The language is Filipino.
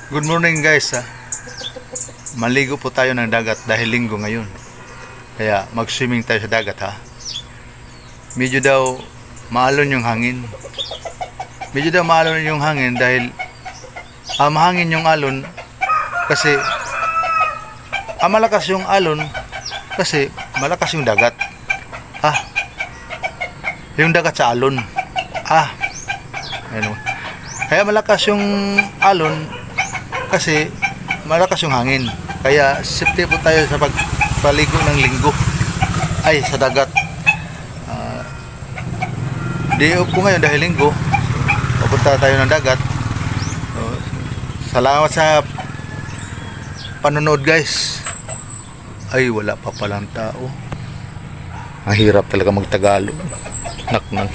Good morning guys ha. Maligo po tayo ng dagat dahil linggo ngayon. Kaya mag-swimming tayo sa dagat ha. Medyo daw maalon yung hangin. Dahil mahangin yung alon kasi malakas yung alon kasi malakas yung dagat. Yung dagat sa alon. Ano. Kaya malakas yung alon kasi malakas yung hangin. Kaya safety po tayo sa pagpaligo ng linggo sa dagat. Day off po ngayon dahil linggo. Papunta tayo ng dagat. Salamat sa panonood guys. Wala pa palang tao. Ang hirap talaga magtagalog. Naknang.